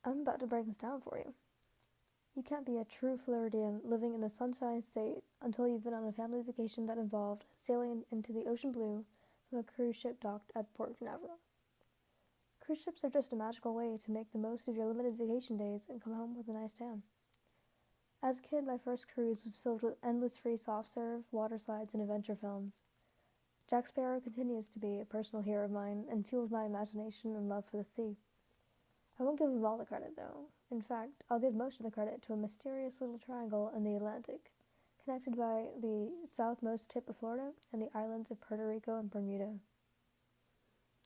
I'm about to break this down for you. You can't be a true Floridian living in the Sunshine State until you've been on a family vacation that involved sailing into the ocean blue from a cruise ship docked at Port Canaveral. Cruise ships are just a magical way to make the most of your limited vacation days and come home with a nice tan. As a kid, my first cruise was filled with endless free soft serve, water slides, and adventure films. Jack Sparrow continues to be a personal hero of mine and fuels my imagination and love for the sea. I won't give him all the credit, though. In fact, I'll give most of the credit to a mysterious little triangle in the Atlantic, connected by the southmost tip of Florida and the islands of Puerto Rico and Bermuda.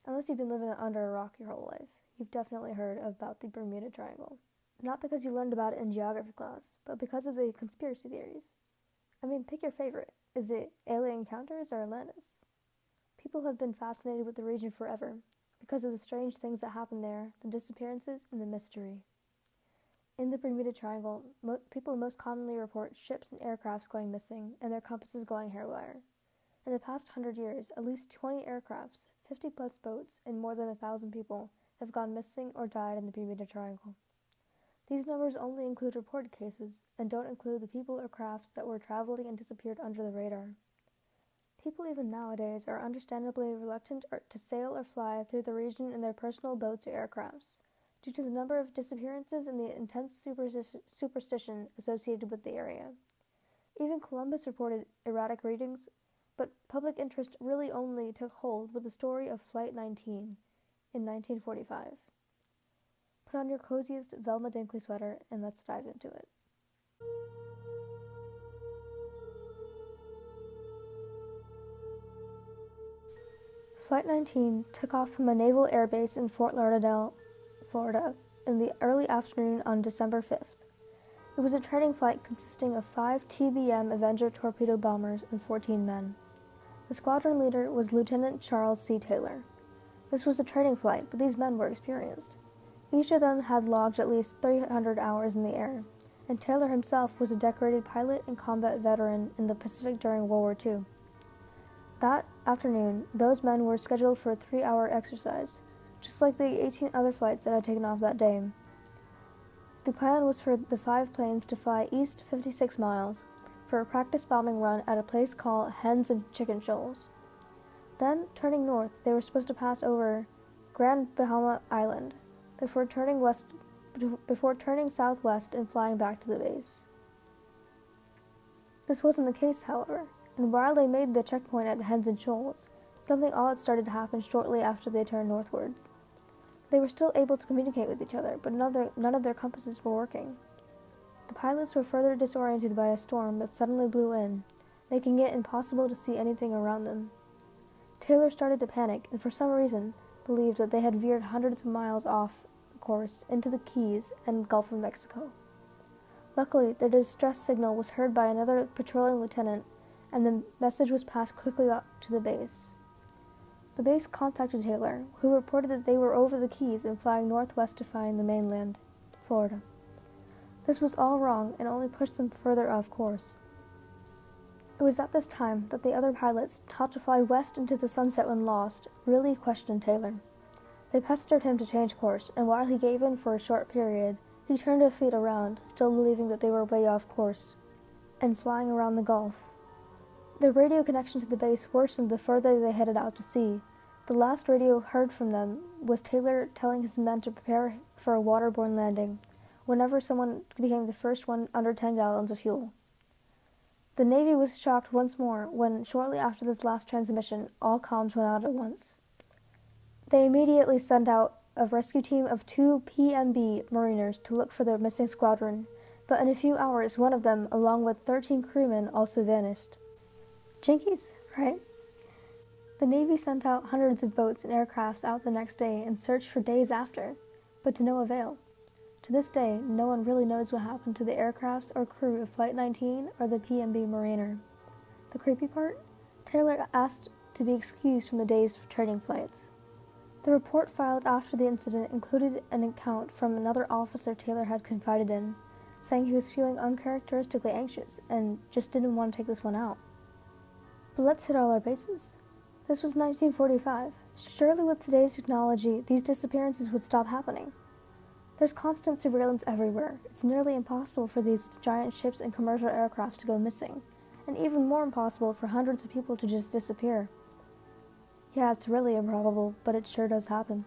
Unless you've been living under a rock your whole life, you've definitely heard about the Bermuda Triangle. Not because you learned about it in geography class, but because of the conspiracy theories. I mean, pick your favorite. Is it alien encounters or Atlantis? People have been fascinated with the region forever, because of the strange things that happen there, the disappearances, and the mystery. In the Bermuda Triangle, people most commonly report ships and aircrafts going missing and their compasses going haywire. In the past 100 years, at least 20 aircrafts, 50-plus boats, and more than 1,000 people have gone missing or died in the Bermuda Triangle. These numbers only include reported cases and don't include the people or crafts that were traveling and disappeared under the radar. People even nowadays are understandably reluctant to sail or fly through the region in their personal boats or aircrafts, due to the number of disappearances and the intense superstition associated with the area. Even Columbus reported erratic readings, but public interest really only took hold with the story of Flight 19 in 1945. Put on your coziest Velma Dinkley sweater and let's dive into it. Flight 19 took off from a naval air base in Fort Lauderdale, Florida, in the early afternoon on December 5th. It was a training flight consisting of 5 TBM Avenger torpedo bombers and 14 men. The squadron leader was Lieutenant Charles C. Taylor. This was a training flight, but these men were experienced. Each of them had logged at least 300 hours in the air, and Taylor himself was a decorated pilot and combat veteran in the Pacific during World War II. That afternoon, those men were scheduled for a 3-hour exercise, just like the 18 other flights that had taken off that day. The plan was for the 5 planes to fly east 56 miles for a practice bombing run at a place called Hens and Chicken Shoals. Then, turning north, they were supposed to pass over Grand Bahama Island before turning southwest and flying back to the base. This wasn't the case, however, and while they made the checkpoint at Hens and Shoals, something odd started to happen shortly after they turned northwards. They were still able to communicate with each other, but none of their compasses were working. The pilots were further disoriented by a storm that suddenly blew in, making it impossible to see anything around them. Taylor started to panic, and for some reason believed that they had veered hundreds of miles off course into the Keys and Gulf of Mexico. Luckily, their distress signal was heard by another patrolling lieutenant, and the message was passed quickly up to the base. The base contacted Taylor, who reported that they were over the Keys and flying northwest to find the mainland, Florida. This was all wrong and only pushed them further off course. It was at this time that the other pilots, taught to fly west into the sunset when lost, really questioned Taylor. They pestered him to change course, and while he gave in for a short period, he turned his fleet around, still believing that they were way off course, and flying around the Gulf. Their radio connection to the base worsened the further they headed out to sea. The last radio heard from them was Taylor telling his men to prepare for a waterborne landing, whenever someone became the first one under 10 gallons of fuel. The Navy was shocked once more when, shortly after this last transmission, all comms went out at once. They immediately sent out a rescue team of 2 PMB Mariners to look for their missing squadron, but in a few hours one of them, along with 13 crewmen, also vanished. Jinkies, right? The Navy sent out hundreds of boats and aircrafts out the next day and searched for days after, but to no avail. To this day, no one really knows what happened to the aircrafts or crew of Flight 19 or the PMB Mariner. The creepy part? Taylor asked to be excused from the day's training flights. The report filed after the incident included an account from another officer Taylor had confided in, saying he was feeling uncharacteristically anxious and just didn't want to take this one out. But let's hit all our bases. This was 1945. Surely with today's technology, these disappearances would stop happening. There's constant surveillance everywhere. It's nearly impossible for these giant ships and commercial aircraft to go missing, and even more impossible for hundreds of people to just disappear. Yeah, it's really improbable, but it sure does happen.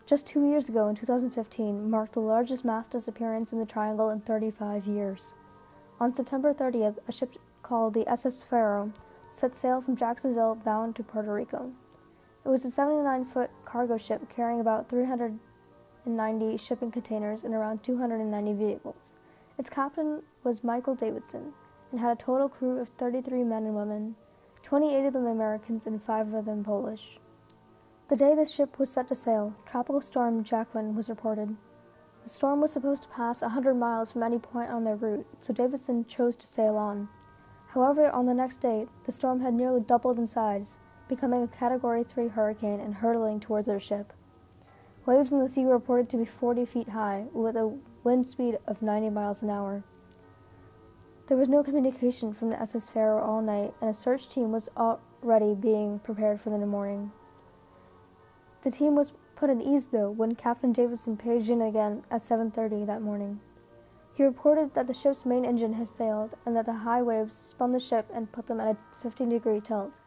Just 2 years ago, in 2015, marked the largest mass disappearance in the Triangle in 35 years. On September 30th, a ship called the SS Faro set sail from Jacksonville bound to Puerto Rico. It was a 79-foot cargo ship carrying about 390 shipping containers and around 290 vehicles. Its captain was Michael Davidson and had a total crew of 33 men and women, 28 of them Americans and 5 of them Polish. The day this ship was set to sail, Tropical Storm Jacqueline was reported. The storm was supposed to pass 100 miles from any point on their route, so Davidson chose to sail on. However, on the next day, the storm had nearly doubled in size, becoming a Category 3 hurricane and hurtling towards their ship. Waves in the sea were reported to be 40 feet high, with a wind speed of 90 miles an hour. There was no communication from the SS Faro all night, and a search team was already being prepared for the morning. The team was put at ease, though, when Captain Davidson paged in again at 7:30 that morning. He reported that the ship's main engine had failed and that the high waves spun the ship and put them at a 15-degree tilt.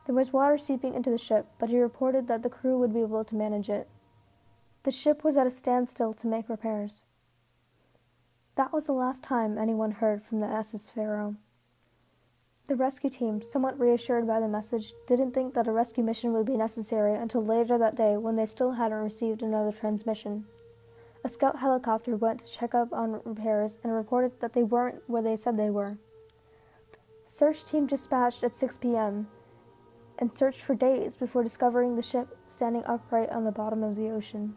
There was water seeping into the ship, but he reported that the crew would be able to manage it. The ship was at a standstill to make repairs. That was the last time anyone heard from the SS Faro. The rescue team, somewhat reassured by the message, didn't think that a rescue mission would be necessary until later that day when they still hadn't received another transmission. A scout helicopter went to check up on repairs and reported that they weren't where they said they were. The search team dispatched at 6 p.m. and searched for days before discovering the ship standing upright on the bottom of the ocean.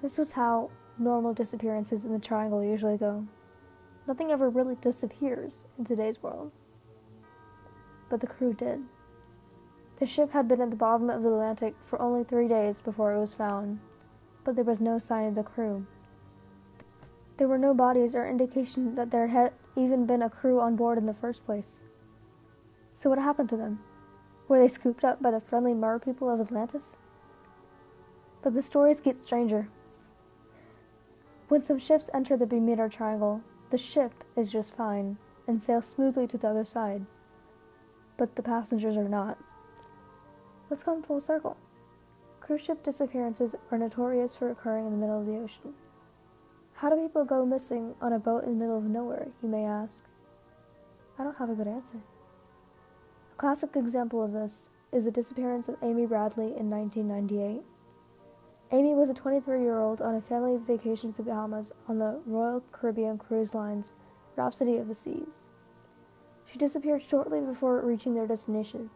This was how normal disappearances in the Triangle usually go. Nothing ever really disappears in today's world. But the crew did. The ship had been at the bottom of the Atlantic for only 3 days before it was found, but there was no sign of the crew. There were no bodies or indication that there had even been a crew on board in the first place. So what happened to them? Were they scooped up by the friendly mer people of Atlantis? But the stories get stranger. When some ships enter the Bermuda Triangle, the ship is just fine and sails smoothly to the other side, but the passengers are not. Let's come full circle. Cruise ship disappearances are notorious for occurring in the middle of the ocean. How do people go missing on a boat in the middle of nowhere, you may ask? I don't have a good answer. A classic example of this is the disappearance of Amy Bradley in 1998. Amy was a 23-year-old on a family vacation to the Bahamas on the Royal Caribbean Cruise Line's Rhapsody of the Seas. She disappeared shortly before reaching their destination.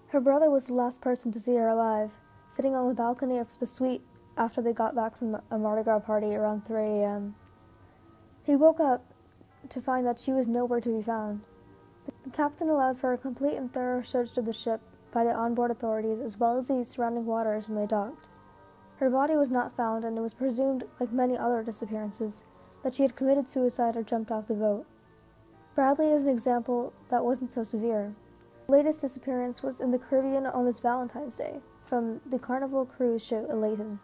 Her brother was the last person to see her alive, sitting on the balcony of the suite after they got back from a Mardi Gras party around 3 a.m. He woke up to find that she was nowhere to be found. The captain allowed for a complete and thorough search of the ship by the onboard authorities as well as the surrounding waters when they docked. Her body was not found, and it was presumed, like many other disappearances, that she had committed suicide or jumped off the boat. Bradley is an example that wasn't so severe. The latest disappearance was in the Caribbean on this Valentine's Day, from the Carnival cruise ship Elaton.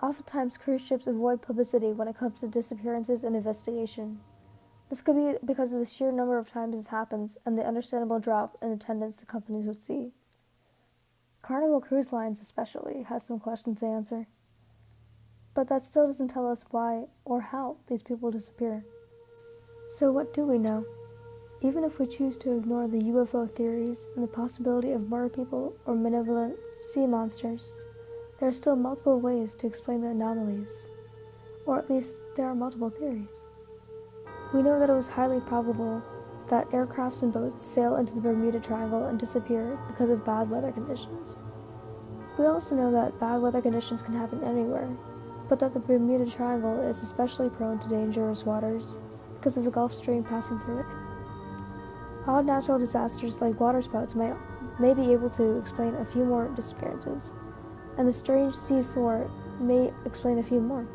Oftentimes, cruise ships avoid publicity when it comes to disappearances and investigation. This could be because of the sheer number of times this happens and the understandable drop in attendance the companies would see. Carnival Cruise Lines especially has some questions to answer. But that still doesn't tell us why or how these people disappear. So what do we know? Even if we choose to ignore the UFO theories and the possibility of mer people or malevolent sea monsters, there are still multiple ways to explain the anomalies. Or at least there are multiple theories. We know that it was highly probable that aircrafts and boats sail into the Bermuda Triangle and disappear because of bad weather conditions. We also know that bad weather conditions can happen anywhere, but that the Bermuda Triangle is especially prone to dangerous waters because of the Gulf Stream passing through it. Odd natural disasters like waterspouts may be able to explain a few more disappearances, and the strange sea floor may explain a few more.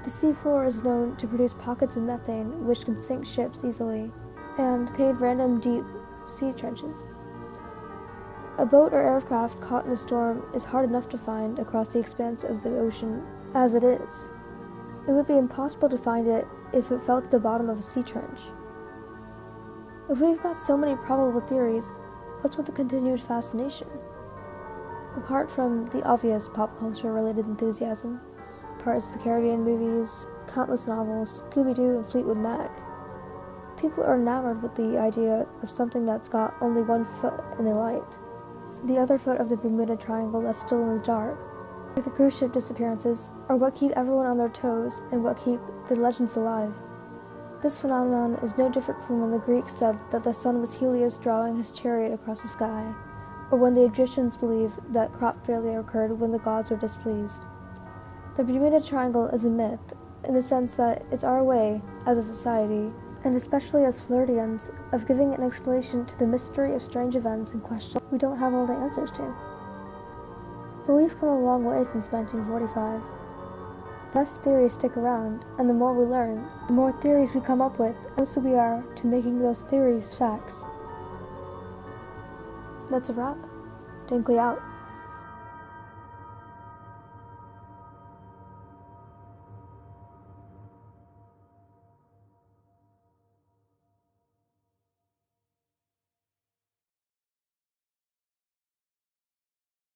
The sea floor is known to produce pockets of methane which can sink ships easily, and pave random deep sea trenches. A boat or aircraft caught in a storm is hard enough to find across the expanse of the ocean as it is. It would be impossible to find it if it fell to the bottom of a sea trench. If we've got so many probable theories, what's with the continued fascination? Apart from the obvious pop culture-related enthusiasm, Pirates of the Caribbean movies, countless novels, Scooby-Doo, and Fleetwood Mac, people are enamored with the idea of something that's got only one foot in the light, the other foot of the Bermuda Triangle that's still in the dark. Like the cruise ship disappearances are what keep everyone on their toes and what keep the legends alive. This phenomenon is no different from when the Greeks said that the sun was Helios drawing his chariot across the sky, or when the Egyptians believed that crop failure occurred when the gods were displeased. The Bermuda Triangle is a myth, in the sense that it's our way, as a society, and especially as Floridians, of giving an explanation to the mystery of strange events and questions we don't have all the answers to. But we've come a long way since 1945. The less theories stick around, and the more we learn, the more theories we come up with, and closer we are to making those theories facts. That's a wrap. Dinkley out.